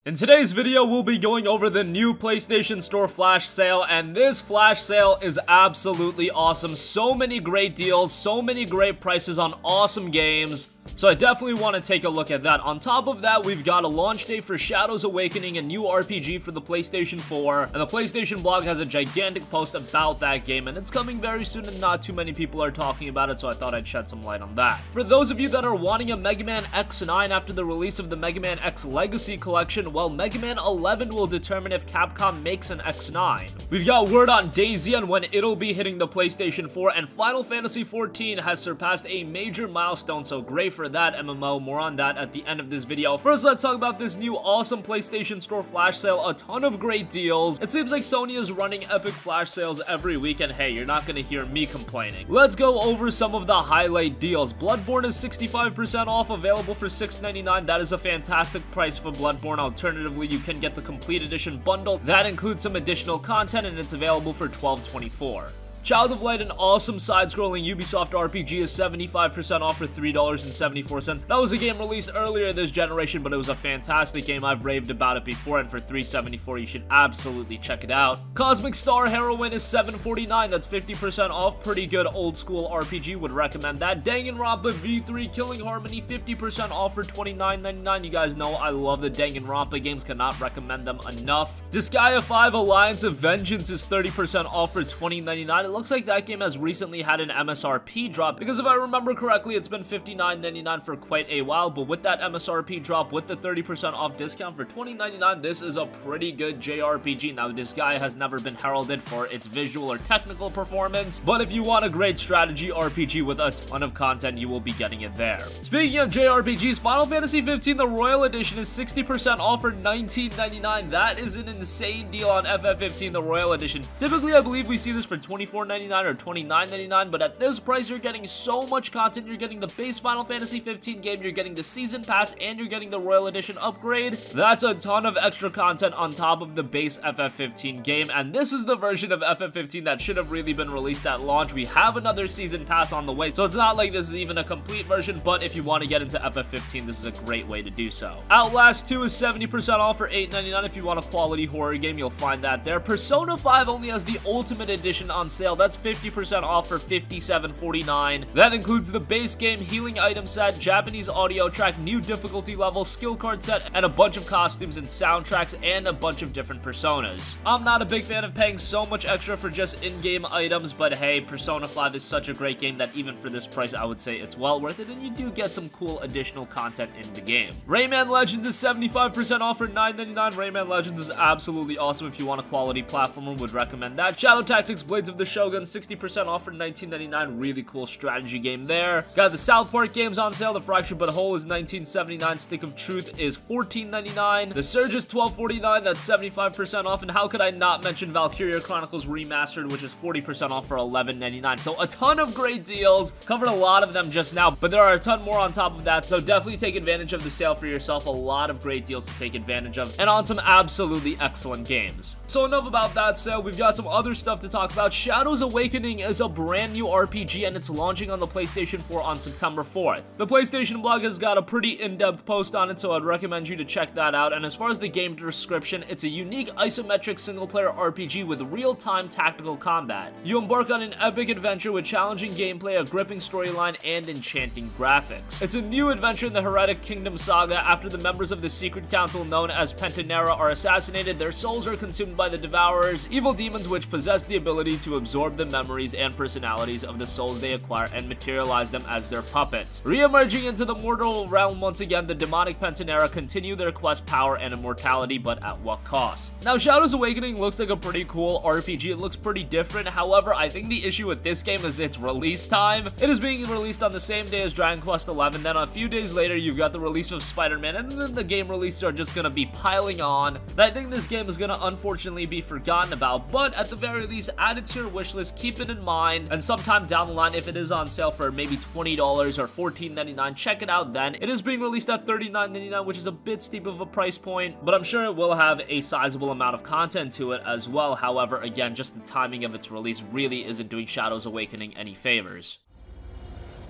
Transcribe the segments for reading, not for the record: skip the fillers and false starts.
In today's video, we'll be going over the new PlayStation Store flash sale, and this flash sale is absolutely awesome. So many great deals, so many great prices on awesome games. So I definitely want to take a look at that. On top of that, we've got a launch date for Shadows Awakening, a new RPG for the PlayStation 4, and the PlayStation blog has a gigantic post about that game, and it's coming very soon and not too many people are talking about it, so I thought I'd shed some light on that. For those of you that are wanting a Mega Man X9 after the release of the Mega Man X Legacy Collection, well, Mega Man 11 will determine if Capcom makes an X9. We've got word on DayZ on when it'll be hitting the PlayStation 4, and Final Fantasy XIV has surpassed a major milestone, so great for that MMO. More on that at the end of this video. First, let's talk about this new awesome PlayStation Store flash sale. A ton of great deals. It seems like Sony is running epic flash sales every week, and hey, you're not gonna hear me complaining. Let's go over some of the highlight deals. Bloodborne is 65% off, available for $6.99. That is a fantastic price for Bloodborne. Alternatively, you can get the complete edition bundle. That includes some additional content, and it's available for $12.24. Child of Light, an awesome side-scrolling Ubisoft RPG, is 75% off for $3.74. That was a game released earlier this generation, but it was a fantastic game. I've raved about it before, and for $3.74, you should absolutely check it out. Cosmic Star Heroine is $7.49. That's 50% off. Pretty good old-school RPG. Would recommend that. Danganronpa V3 Killing Harmony, 50% off for $29.99. You guys know I love the Danganronpa games. Cannot recommend them enough. Disgaea 5 Alliance of Vengeance is 30% off for $20.99. It looks like that game has recently had an MSRP drop, because if I remember correctly, it's been $59.99 for quite a while, but with that MSRP drop, with the 30% off discount for $20.99, this is a pretty good JRPG. Now, this guy has never been heralded for its visual or technical performance, but if you want a great strategy RPG with a ton of content, you will be getting it there. Speaking of JRPGs, Final Fantasy XV, the Royal Edition, is 60% off for $19.99. That is an insane deal on FF15, the Royal Edition. Typically, I believe we see this for $24.99 or $29.99, but at this price, you're getting so much content. You're getting the base Final Fantasy XV game, you're getting the Season Pass, and you're getting the Royal Edition upgrade. That's a ton of extra content on top of the base FF15 game, and this is the version of FF15 that should have really been released at launch. We have another Season Pass on the way, so it's not like this is even a complete version, but if you want to get into FF15, this is a great way to do so. Outlast 2 is 70% off for $8.99. If you want a quality horror game, you'll find that there. Persona 5 only has the Ultimate Edition on sale. That's 50% off for $57.49. That includes the base game, healing item set, Japanese audio track, new difficulty level, skill card set, and a bunch of costumes and soundtracks, and a bunch of different personas. I'm not a big fan of paying so much extra for just in-game items, but hey, Persona 5 is such a great game that even for this price, I would say it's well worth it, and you do get some cool additional content in the game. Rayman Legends is 75% off for $9.99. Rayman Legends is absolutely awesome. If you want a quality platformer, would recommend that. Shadow Tactics Blades of the Shogun, 60% off for $19.99. Really cool strategy game there. Got the South Park games on sale. The Fractured But Whole is $19.79. Stick of Truth is $14.99. The Surge is $12.49. That's 75% off. And how could I not mention Valkyria Chronicles Remastered, which is 40% off for $11.99. So a ton of great deals. Covered a lot of them just now, but there are a ton more on top of that. So definitely take advantage of the sale for yourself. A lot of great deals to take advantage of, and on some absolutely excellent games. So enough about that sale. We've got some other stuff to talk about. Shadows Awakening is a brand new RPG, and it's launching on the PlayStation 4 on September 4th. The PlayStation blog has got a pretty in-depth post on it, so I'd recommend you to check that out. And as far as the game description, it's a unique isometric single-player RPG with real-time tactical combat. You embark on an epic adventure with challenging gameplay, a gripping storyline, and enchanting graphics. It's a new adventure in the Heretic Kingdom saga. After the members of the secret council known as Pentanera are assassinated, their souls are consumed by the Devourers, evil demons which possess the ability to absorb the memories and personalities of the souls they acquire and materialize them as their puppets. Re-emerging into the mortal realm once again, the demonic Pentanera continue their quest, power, and immortality, but at what cost? Now, Shadows Awakening looks like a pretty cool RPG. It looks pretty different. However, I think the issue with this game is its release time. It is being released on the same day as Dragon Quest XI. Then a few days later, you've got the release of Spider-Man, and then the game releases are just gonna be piling on. And I think this game is gonna unfortunately be forgotten about, but at the very least, add it to your wishlist, keep it in mind, and sometime down the line, if it is on sale for maybe $20 or $14.99, check it out then. It is being released at $39.99, which is a bit steep of a price point, but I'm sure it will have a sizable amount of content to it as well. However, again, just the timing of its release really isn't doing Shadows Awakening any favors.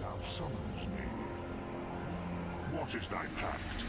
Thou summons me. What is thy pact?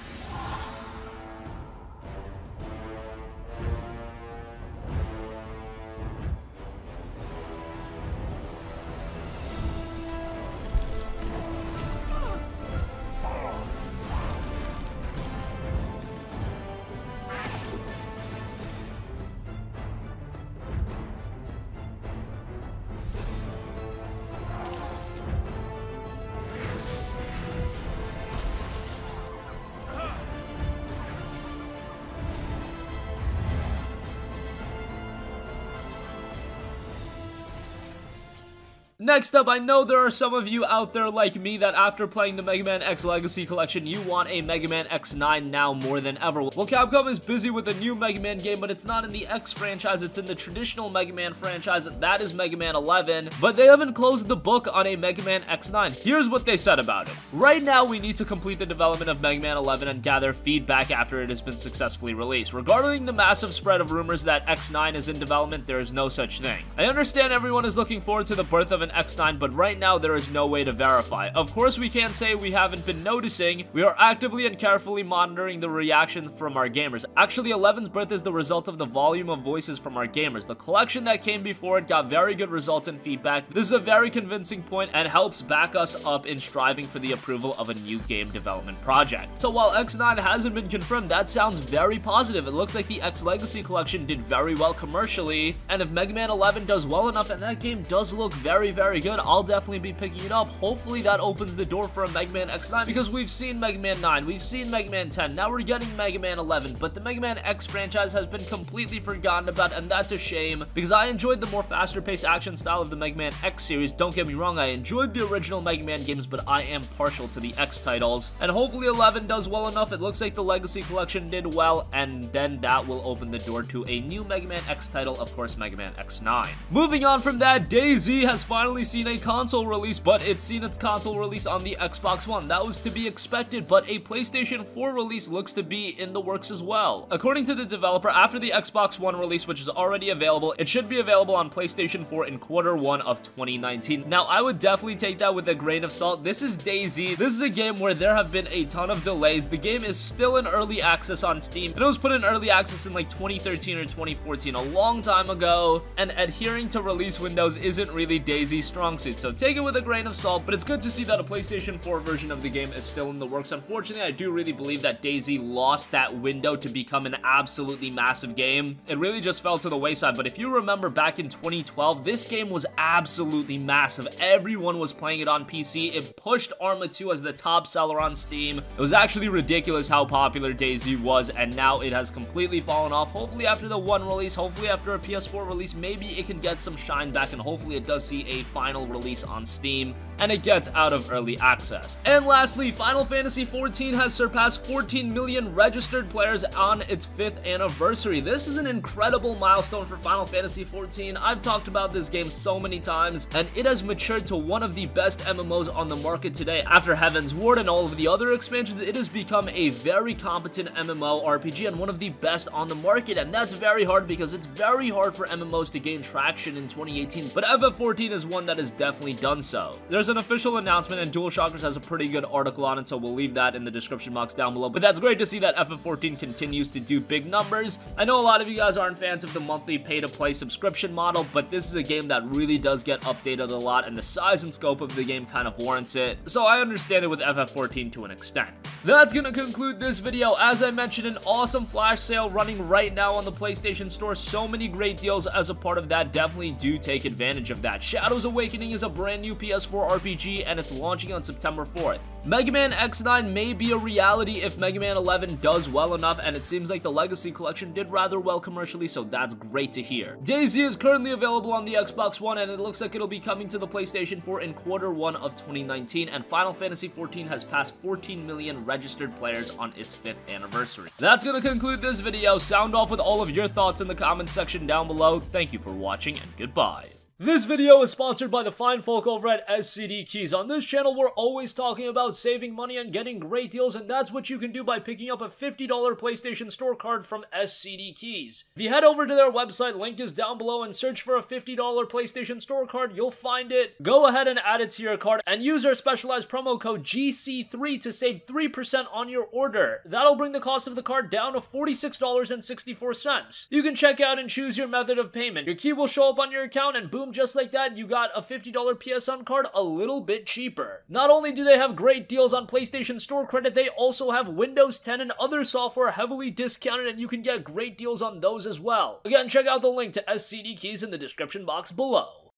Next up, I know there are some of you out there like me that after playing the Mega Man X Legacy Collection, you want a Mega Man X9 now more than ever. Well, Capcom is busy with a new Mega Man game, but it's not in the X franchise, it's in the traditional Mega Man franchise, that is Mega Man 11, but they haven't closed the book on a Mega Man X9. Here's what they said about it. Right now, we need to complete the development of Mega Man 11 and gather feedback after it has been successfully released. Regarding the massive spread of rumors that X9 is in development, there is no such thing. I understand everyone is looking forward to the birth of an X9, but right now there is no way to verify. Of course, we can't say we haven't been noticing. We are actively and carefully monitoring the reaction from our gamers. Actually, 11's birth is the result of the volume of voices from our gamers. The collection that came before it got very good results and feedback. This is a very convincing point and helps back us up in striving for the approval of a new game development project. So while X9 hasn't been confirmed, that sounds very positive. It looks like the X Legacy Collection did very well commercially, and if Mega Man 11 does well enough and that game does look very, very good, I'll definitely be picking it up. Hopefully that opens the door for a Mega Man X9, because we've seen Mega Man 9, we've seen Mega Man 10, now we're getting Mega Man 11, but the Mega Man X franchise has been completely forgotten about, and that's a shame, because I enjoyed the more faster-paced action style of the Mega Man X series. Don't get me wrong, I enjoyed the original Mega Man games, but I am partial to the X titles, and hopefully 11 does well enough. It looks like the Legacy Collection did well, and then that will open the door to a new Mega Man X title, of course, Mega Man X9. Moving on from that, DayZ has finally seen a console release, but it's seen its console release on the Xbox One. That was to be expected, but a PlayStation 4 release looks to be in the works as well. According to the developer, after the Xbox One release, which is already available, it should be available on PlayStation 4 in Q1 of 2019. Now, I would definitely take that with a grain of salt. This is DayZ. This is a game where there have been a ton of delays. The game is still in early access on Steam, and it was put in early access in like 2013 or 2014, a long time ago, and adhering to release windows isn't really DayZ's strong suit, so take it with a grain of salt, but it's good to see that a PlayStation 4 version of the game is still in the works. Unfortunately, I do really believe that DayZ lost that window to become an absolutely massive game. It really just fell to the wayside, but if you remember back in 2012, this game was absolutely massive. Everyone was playing it on PC. It pushed Arma 2 as the top seller on Steam. It was actually ridiculous how popular DayZ was, and now it has completely fallen off. Hopefully after the One release, hopefully after a PS4 release, maybe it can get some shine back, and hopefully it does see a final release on Steam and it gets out of early access. And lastly, Final Fantasy XIV has surpassed 14 million registered players on its 5th anniversary. This is an incredible milestone for Final Fantasy XIV. I've talked about this game so many times, and it has matured to one of the best MMOs on the market today. After Heaven's Ward and all of the other expansions, it has become a very competent MMO RPG and one of the best on the market, and that's very hard because it's very hard for MMOs to gain traction in 2018, but FF14 is one that has definitely done so. There's an official announcement, and DualShockers has a pretty good article on it, so we'll leave that in the description box down below. But that's great to see that FF14 continues to do big numbers. I know a lot of you guys aren't fans of the monthly pay-to-play subscription model, but this is a game that really does get updated a lot, and the size and scope of the game kind of warrants it. So I understand it with FF14 to an extent. That's gonna conclude this video. As I mentioned, an awesome flash sale running right now on the PlayStation Store. So many great deals as a part of that. Definitely do take advantage of that. Shadows Awakening is a brand new PS4 RPG, and it's launching on September 4th. Mega Man X9 may be a reality if Mega Man 11 does well enough, and it seems like the Legacy Collection did rather well commercially, so that's great to hear. DayZ is currently available on the Xbox One, and it looks like it'll be coming to the PlayStation 4 in Q1 of 2019, and Final Fantasy XIV has passed 14 million registered players on its 5th anniversary. That's gonna conclude this video. Sound off with all of your thoughts in the comments section down below. Thank you for watching, and goodbye. This video is sponsored by the fine folk over at SCD Keys. On this channel, we're always talking about saving money and getting great deals, and that's what you can do by picking up a $50 PlayStation Store card from SCD Keys. If you head over to their website, link is down below, and search for a $50 PlayStation Store card, you'll find it. Go ahead and add it to your card, and use our specialized promo code GC3 to save 3% on your order. That'll bring the cost of the card down to $46.64. You can check out and choose your method of payment. Your key will show up on your account, and boom, just like that, you got a $50 PSN card a little bit cheaper. Not only do they have great deals on PlayStation Store credit, they also have Windows 10 and other software heavily discounted, and you can get great deals on those as well. Again, check out the link to SCD Keys in the description box below.